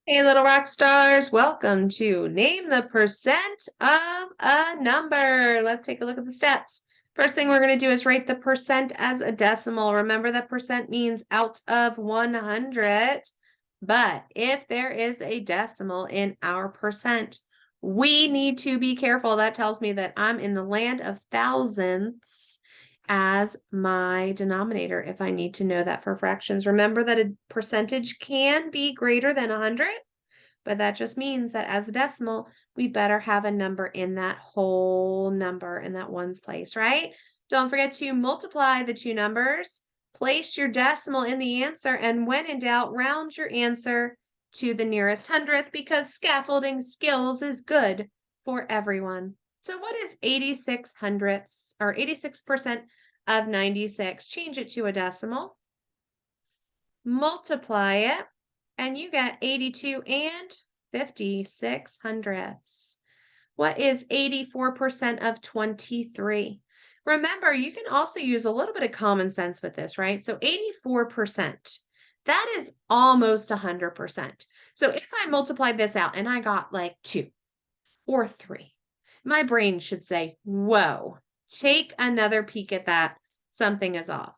Hey, little rock stars, welcome to Name the Percent of a Number. Let's take a look at the steps. First thing we're going to do is write the percent as a decimal. Remember that percent means out of 100. But if there is a decimal in our percent, we need to be careful. That tells me that I'm in the land of thousandths as my denominator if I need to know that for fractions. Remember that a percentage can be greater than 100, but that just means that as a decimal, we better have a number in that whole number in that ones place, right? Don't forget to multiply the two numbers, place your decimal in the answer, and when in doubt, round your answer to the nearest hundredth because scaffolding skills is good for everyone. So what is 86 hundredths or 86% of 96? Change it to a decimal, multiply it, and you get 82 and 56 hundredths. What is 84% of 23? Remember, you can also use a little bit of common sense with this, right? So 84%, that is almost 100%. So if I multiplied this out and I got like 2 or 3, my brain should say, whoa, take another peek at that. Something is off.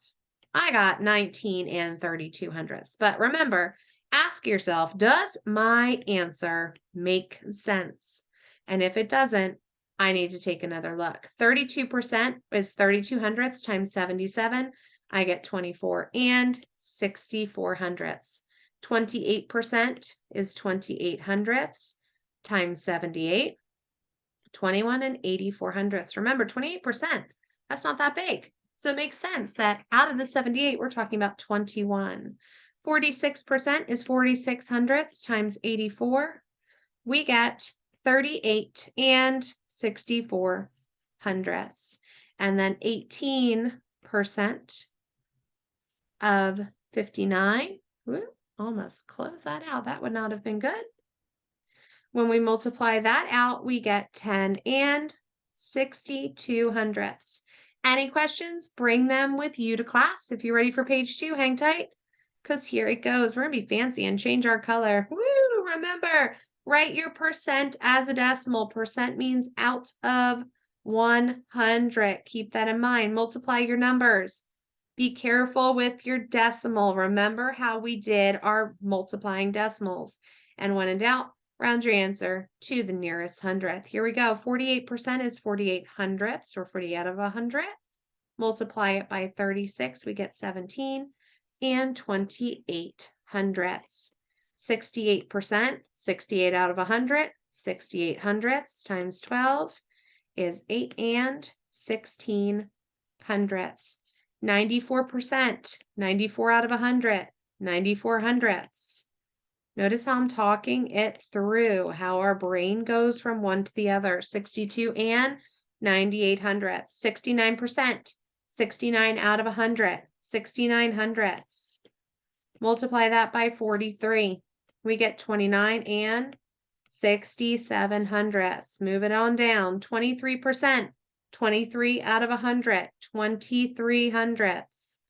I got 19 and 32 hundredths. But remember, ask yourself, does my answer make sense? And if it doesn't, I need to take another look. 32% is 32 hundredths times 77. I get 24 and 64 hundredths. 28% is 28 hundredths times 78. 21 and 84 hundredths. Remember, 28%, that's not that big. So it makes sense that out of the 78, we're talking about 21. 46% is 46 hundredths times 84. We get 38 and 64 hundredths. And then 18% of 59. Woo, almost close that out. That would not have been good. When we multiply that out, we get 10 and 62 hundredths. Any questions? Bring them with you to class. If you're ready for page 2, hang tight, because here it goes. We're going to be fancy and change our color. Woo! Remember, write your percent as a decimal. Percent means out of 100. Keep that in mind. Multiply your numbers. Be careful with your decimal. Remember how we did our multiplying decimals. And when in doubt, round your answer to the nearest hundredth. Here we go. 48% is 48 hundredths, or 40 out of 100. Multiply it by 36, we get 17 and 28 hundredths. 68%, 68 out of 100, 68 hundredths times 12 is 8 and 16 hundredths. 94%, 94 out of 100, 94 hundredths. Notice how I'm talking it through, how our brain goes from one to the other. 62 and 98 hundredths. 69%, 69 out of 100, 69 hundredths. Multiply that by 43. We get 29 and 67 hundredths. Move it on down. 23%, 23 out of 100, 23 hundredths.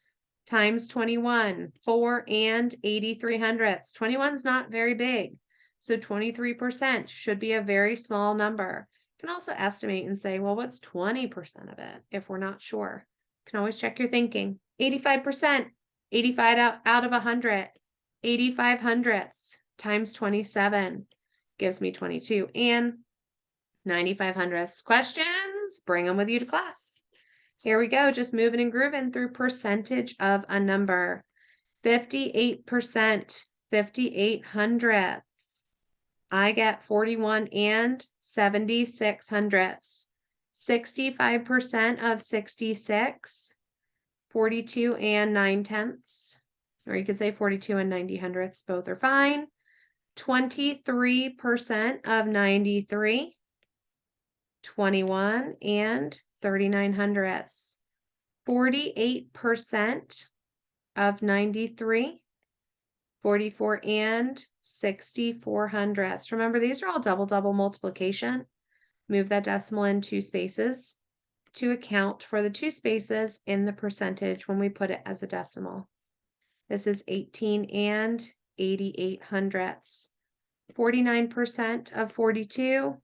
Times 21, 4 and 83 hundredths. 21's not very big, so 23% should be a very small number. You can also estimate and say, well, what's 20% of it if we're not sure? You can always check your thinking. 85%, 85 out of 100, 85 hundredths times 27 gives me 22 and 95 hundredths. Questions? Bring them with you to class. Here we go, just moving and grooving through percentage of a number. 58%, 58 hundredths. I get 41 and 76 hundredths. 65% of 66, 42 and 9 tenths. Or you could say 42 and 90 hundredths, both are fine. 23% of 93, 21 and 39 hundredths. 48% of 93, 44 and 64 hundredths. Remember, these are all double multiplication. Move that decimal in 2 spaces to account for the 2 spaces in the percentage when we put it as a decimal. This is 18 and 88 hundredths. 49% of 42,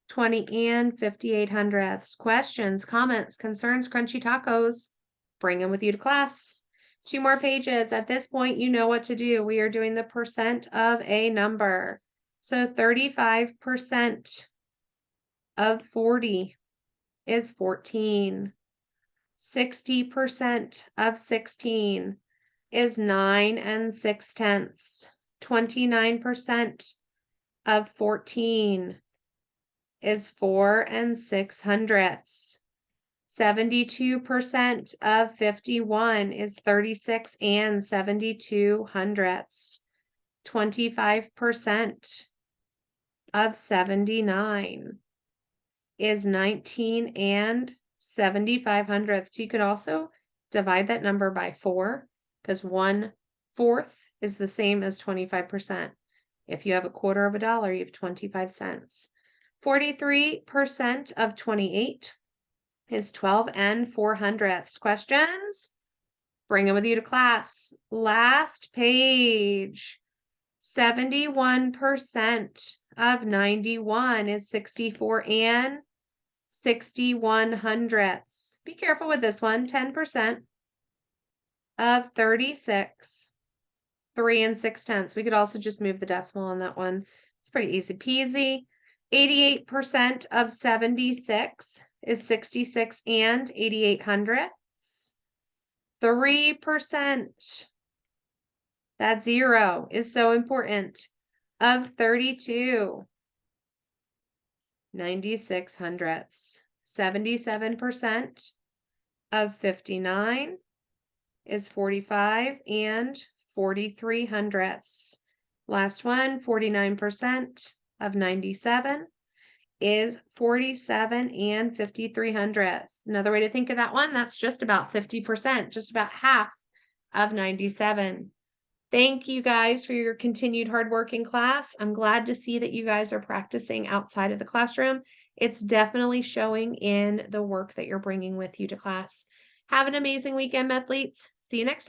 20 and 58 hundredths. Questions, comments, concerns, crunchy tacos. Bring them with you to class. 2 more pages. At this point, you know what to do. We are doing the percent of a number. So 35% of 40 is 14. 60% of 16 is 9 and 6/10. 29% of 14 is 4 and 6/100. 72% of 51 is 36 and 72/100. 25% of 79 is 19 and 75/100. You could also divide that number by 4 because 1/4 is the same as 25%. If you have a quarter of a dollar, you have 25 cents. 43% of 28 is 12 and 4/100. Questions? Bring them with you to class. Last page. 71% of 91 is 64 and 61/100. Be careful with this one. 10% of 36, 3 and 6/10. We could also just move the decimal on that one. It's pretty easy peasy. 88% of 76 is 66 and 88/100. 3%, that 0 is so important, of 32, 96/100. 77% of 59 is 45 and 43/100. Last one, 49% of 97 is 47 and 53/100. Another way to think of that one, that's just about 50%, just about half of 97. Thank you guys for your continued hard work in class. I'm glad to see that you guys are practicing outside of the classroom. It's definitely showing in the work that you're bringing with you to class. Have an amazing weekend, Mathletes. See you next time.